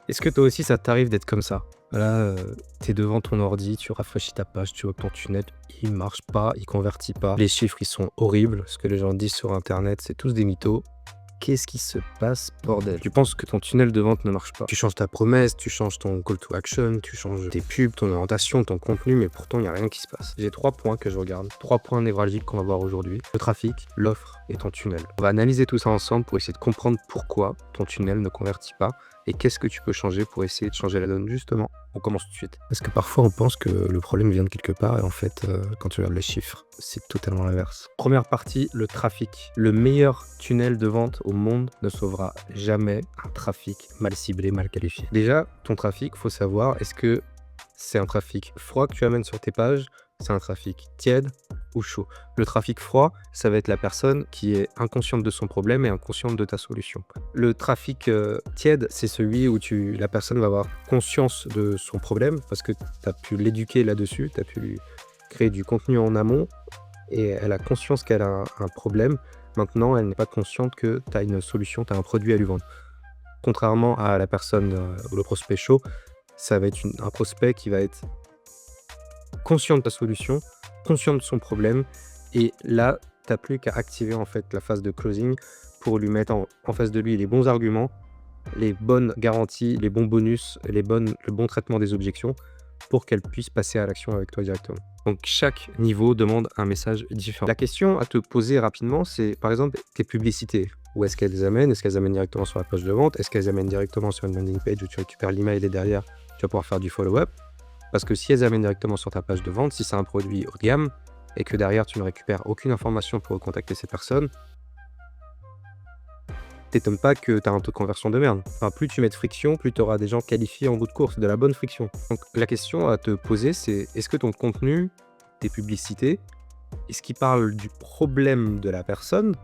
Est-ce que toi aussi ça t'arrive d'être comme ça? Là, tu devant ton ordi, tu rafraîchis ta page, tu vois que ton tunnel, il marche pas, il convertit pas. Les chiffres, ils sont horribles. Ce que les gens disent sur internet, c'est tous des mythos. Qu'est-ce qui se passe, bordel? Tu penses que ton tunnel de vente ne marche pas. Tu changes ta promesse, tu changes ton call to action, tu changes tes pubs, ton orientation, ton contenu, mais pourtant, il n'y a rien qui se passe. J'ai 3 points que je regarde, 3 points névralgiques qu'on va voir aujourd'hui. Le trafic, l'offre et ton tunnel. On va analyser tout ça ensemble pour essayer de comprendre pourquoi ton tunnel ne convertit pas et qu'est-ce que tu peux changer pour essayer de changer la donne, justement. On commence tout de suite. Parce que parfois, on pense que le problème vient de quelque part et en fait, quand tu regardes les chiffres, c'est totalement l'inverse. Première partie, le trafic. Le meilleur tunnel de vente au monde ne sauvera jamais un trafic mal ciblé, mal qualifié. Déjà, ton trafic, faut savoir, est-ce que c'est un trafic froid que tu amènes sur tes pages? C'est un trafic tiède ou chaud? Le trafic froid, ça va être la personne qui est inconsciente de son problème et inconsciente de ta solution. Le trafic tiède, c'est celui où la personne va avoir conscience de son problème parce que tu as pu l'éduquer là-dessus, tu as pu lui créer du contenu en amont et elle a conscience qu'elle a un problème. Maintenant, elle n'est pas consciente que tu as une solution, tu as un produit à lui vendre. Contrairement à la personne ou le prospect chaud, ça va être un prospect qui va être conscient de ta solution, conscient de son problème et là, tu n'as plus qu'à activer en fait la phase de closing pour lui mettre en face de lui les bons arguments, les bonnes garanties, les bons bonus, le bon traitement des objections pour qu'elle puisse passer à l'action avec toi directement. Donc chaque niveau demande un message différent. La question à te poser rapidement, c'est par exemple tes publicités. Où est-ce qu'elles les amènent? Est-ce qu'elles amènent directement sur la page de vente? Est-ce qu'elles amènent directement sur une landing page où tu récupères l'email et derrière, tu vas pouvoir faire du follow-up? Parce que si elles amènent directement sur ta page de vente, si c'est un produit haut de gamme et que derrière tu ne récupères aucune information pour contacter ces personnes, t'étonnes pas que tu as un taux de conversion de merde. Enfin, plus tu mets de friction, plus tu auras des gens qualifiés en bout de course, de la bonne friction. Donc la question à te poser, c'est est-ce que ton contenu, tes publicités, est-ce qu'ils parlent du problème de la personne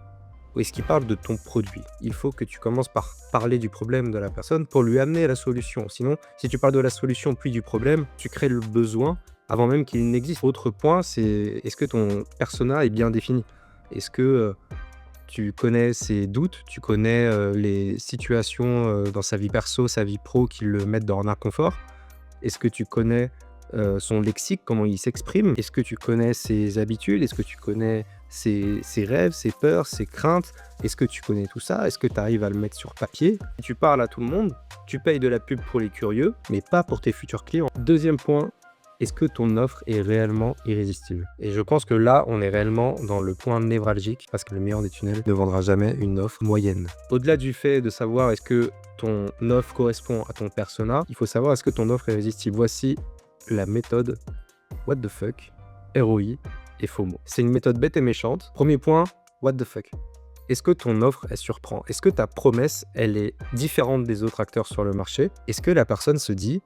ou est-ce qu'ils parlent de ton produit? Il faut que tu commences par parler du problème de la personne pour lui amener la solution. Sinon, si tu parles de la solution puis du problème, tu crées le besoin avant même qu'il n'existe. Autre point, c'est est-ce que ton persona est bien défini? Est-ce que tu connais ses doutes, tu connais les situations dans sa vie perso, sa vie pro qui le mettent dans un inconfort? Est-ce que tu connais son lexique, comment il s'exprime? Est-ce que tu connais ses habitudes? Est-ce que tu connais ses rêves, ses peurs, ses craintes? Est-ce que tu connais tout ça? Est-ce que tu arrives à le mettre sur papier? Si tu parles à tout le monde, tu payes de la pub pour les curieux, mais pas pour tes futurs clients. Deuxième point, est-ce que ton offre est réellement irrésistible? Et je pense que là, on est réellement dans le point névralgique parce que le meilleur des tunnels ne vendra jamais une offre moyenne. Au-delà du fait de savoir est-ce que ton offre correspond à ton persona, il faut savoir est-ce que ton offre est irrésistible. Voici la méthode What the fuck, ROI et FOMO. C'est une méthode bête et méchante. Premier point, What the fuck. Est-ce que ton offre, elle surprend? Est-ce que ta promesse, elle est différente des autres acteurs sur le marché? Est-ce que la personne se dit,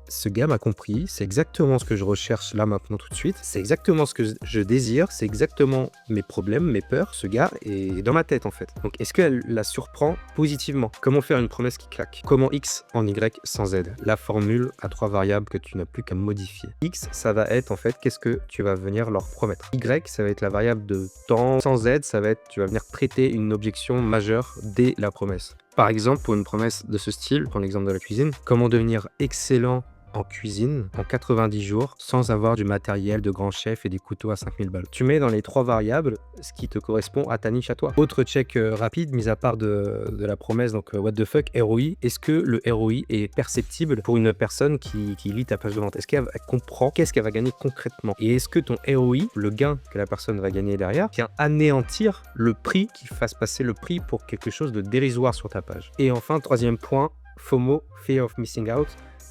ce gars m'a compris, c'est exactement ce que je recherche là maintenant tout de suite, c'est exactement ce que je désire, c'est exactement mes problèmes, mes peurs, ce gars est dans ma tête en fait. Donc est-ce qu'elle la surprend positivement? Comment faire une promesse qui claque? Comment X en Y sans Z? La formule à 3 variables que tu n'as plus qu'à modifier. X, ça va être en fait qu'est-ce que tu vas venir leur promettre. Y, ça va être la variable de temps. Sans Z, ça va être tu vas venir traiter une objection majeure dès la promesse. Par exemple, pour une promesse de ce style, prends l'exemple de la cuisine, comment devenir excellent en cuisine en 90 jours sans avoir du matériel de grand chef et des couteaux à 5000 balles. Tu mets dans les 3 variables ce qui te correspond à ta niche à toi. Autre check rapide, mis à part de la promesse, donc what the fuck, ROI. Est-ce que le ROI est perceptible pour une personne qui lit ta page de vente? Est-ce qu'elle comprend qu'est-ce qu'elle va gagner concrètement? Et est-ce que ton ROI, le gain que la personne va gagner derrière, vient anéantir le prix, qui fasse passer le prix pour quelque chose de dérisoire sur ta page? Et enfin, troisième point, FOMO, Fear of Missing Out.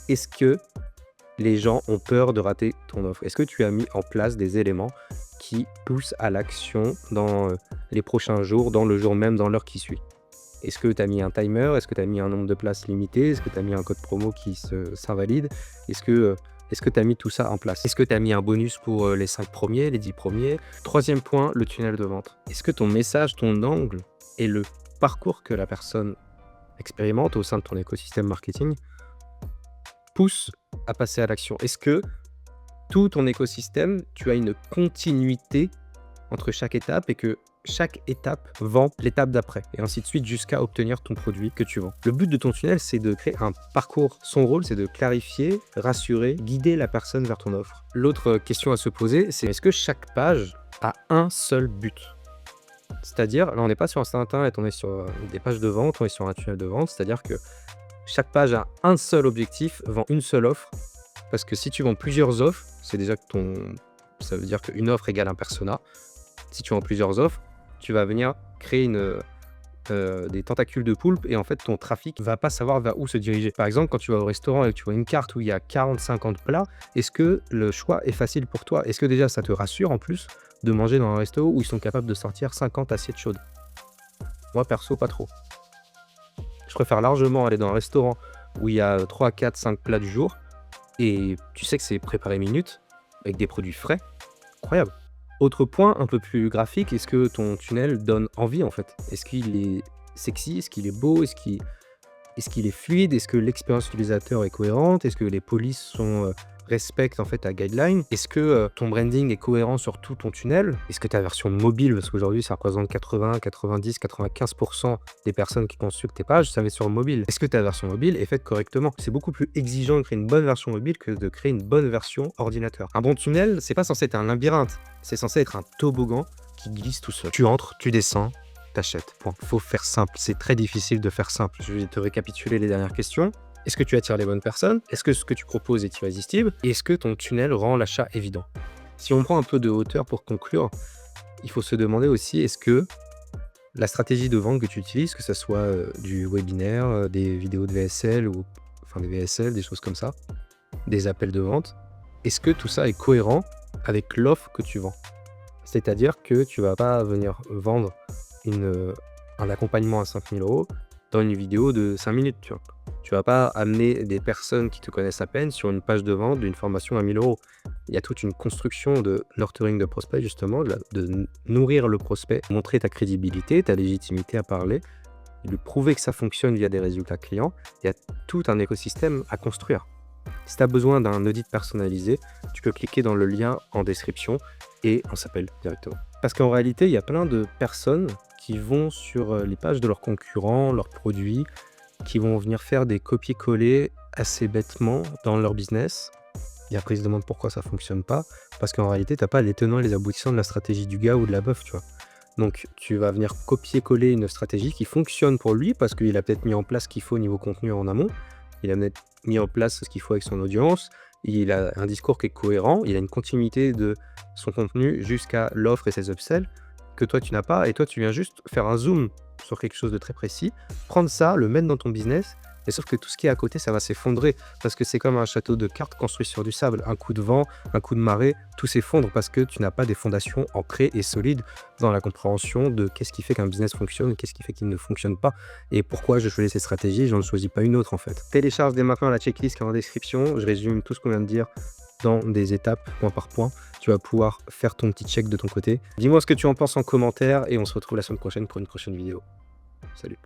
Est-ce que les gens ont peur de rater ton offre? Est-ce que tu as mis en place des éléments qui poussent à l'action dans les prochains jours, dans le jour même, dans l'heure qui suit? Est-ce que tu as mis un timer? Est-ce que tu as mis un nombre de places limité? Est-ce que tu as mis un code promo qui s'invalide? Est-ce que tu as mis tout ça en place? Est-ce que tu as mis un bonus pour les 5 premiers, les 10 premiers? Troisième point, le tunnel de vente. Est-ce que ton message, ton angle et le parcours que la personne expérimente au sein de ton écosystème marketing pousse à passer à l'action? Est-ce que tout ton écosystème, tu as une continuité entre chaque étape et que chaque étape vend l'étape d'après et ainsi de suite jusqu'à obtenir ton produit que tu vends. Le but de ton tunnel, c'est de créer un parcours. Son rôle, c'est de clarifier, rassurer, guider la personne vers ton offre. L'autre question à se poser, c'est est-ce que chaque page a un seul but? C'est-à-dire, là, on n'est pas sur un site internet, on est sur des pages de vente, on est sur un tunnel de vente, c'est-à-dire que chaque page a un seul objectif, vend une seule offre. Parce que si tu vends plusieurs offres, c'est déjà que ça veut dire qu'une offre égale un persona. Si tu vends plusieurs offres, tu vas venir créer des tentacules de poulpe et en fait, ton trafic va pas savoir vers où se diriger. Par exemple, quand tu vas au restaurant et que tu vois une carte où il y a 40-50 plats, est-ce que le choix est facile pour toi? Est-ce que déjà ça te rassure en plus de manger dans un resto où ils sont capables de sortir 50 assiettes chaudes? Moi, perso, pas trop. Je préfère largement aller dans un restaurant où il y a 3, 4, 5 plats du jour et tu sais que c'est préparé minute avec des produits frais. Incroyable. Autre point un peu plus graphique, est-ce que ton tunnel donne envie en fait? Est-ce qu'il est sexy? Est-ce qu'il est beau? Est-ce qu'il est fluide? Est-ce que l'expérience utilisateur est cohérente? Est-ce que les polices respectent en fait ta guideline? Est-ce que ton branding est cohérent sur tout ton tunnel? Est-ce que ta version mobile, parce qu'aujourd'hui ça représente 80, 90, 95% des personnes qui consultent tes pages, ça va être sur le mobile. Est-ce que ta version mobile est faite correctement? C'est beaucoup plus exigeant de créer une bonne version mobile que de créer une bonne version ordinateur. Un bon tunnel, c'est pas censé être un labyrinthe, c'est censé être un toboggan qui glisse tout seul. Tu entres, tu descends, t'achètes. Point. Faut faire simple. C'est très difficile de faire simple. Je vais te récapituler les dernières questions. Est-ce que tu attires les bonnes personnes? Est-ce que ce que tu proposes est irrésistible? Et est-ce que ton tunnel rend l'achat évident? Si on prend un peu de hauteur pour conclure, il faut se demander aussi, est-ce que la stratégie de vente que tu utilises, que ce soit du webinaire, des vidéos de VSL, enfin des VSL, des choses comme ça, des appels de vente, est-ce que tout ça est cohérent avec l'offre que tu vends? C'est-à-dire que tu vas pas venir vendre un accompagnement à 5 000 € dans une vidéo de 5 minutes, tu vois. Tu vas pas amener des personnes qui te connaissent à peine sur une page de vente d'une formation à 1 000 €. Il y a toute une construction de nurturing de prospect justement, de nourrir le prospect, montrer ta crédibilité, ta légitimité à parler, lui prouver que ça fonctionne via des résultats clients. Il y a tout un écosystème à construire. Si tu as besoin d'un audit personnalisé, tu peux cliquer dans le lien en description et on s'appelle directement. Parce qu'en réalité, il y a plein de personnes qui vont sur les pages de leurs concurrents, leurs produits, qui vont venir faire des copier-coller assez bêtement dans leur business. Et après, ils se demandent pourquoi ça fonctionne pas. Parce qu'en réalité, tu n'as pas les tenants et les aboutissants de la stratégie du gars ou de la meuf, tu vois. Donc, tu vas venir copier-coller une stratégie qui fonctionne pour lui parce qu'il a peut-être mis en place ce qu'il faut au niveau contenu en amont. Il a peut-être mis en place ce qu'il faut avec son audience. Il a un discours qui est cohérent. Il a une continuité de son contenu jusqu'à l'offre et ses upsells que toi, tu n'as pas. Et toi, tu viens juste faire un zoom sur quelque chose de très précis, prendre ça, le mettre dans ton business. Et sauf que tout ce qui est à côté, ça va s'effondrer parce que c'est comme un château de cartes construit sur du sable. Un coup de vent, un coup de marée, tout s'effondre parce que tu n'as pas des fondations ancrées et solides dans la compréhension de qu'est-ce qui fait qu'un business fonctionne et qu'est-ce qui fait qu'il ne fonctionne pas. Et pourquoi je choisis cette stratégie, j'en choisis pas une autre en fait. Télécharge dès maintenant la checklist qui est en description. Je résume tout ce qu'on vient de dire dans des étapes, point par point. Tu vas pouvoir faire ton petit check de ton côté. Dis-moi ce que tu en penses en commentaire et on se retrouve la semaine prochaine pour une prochaine vidéo. Salut!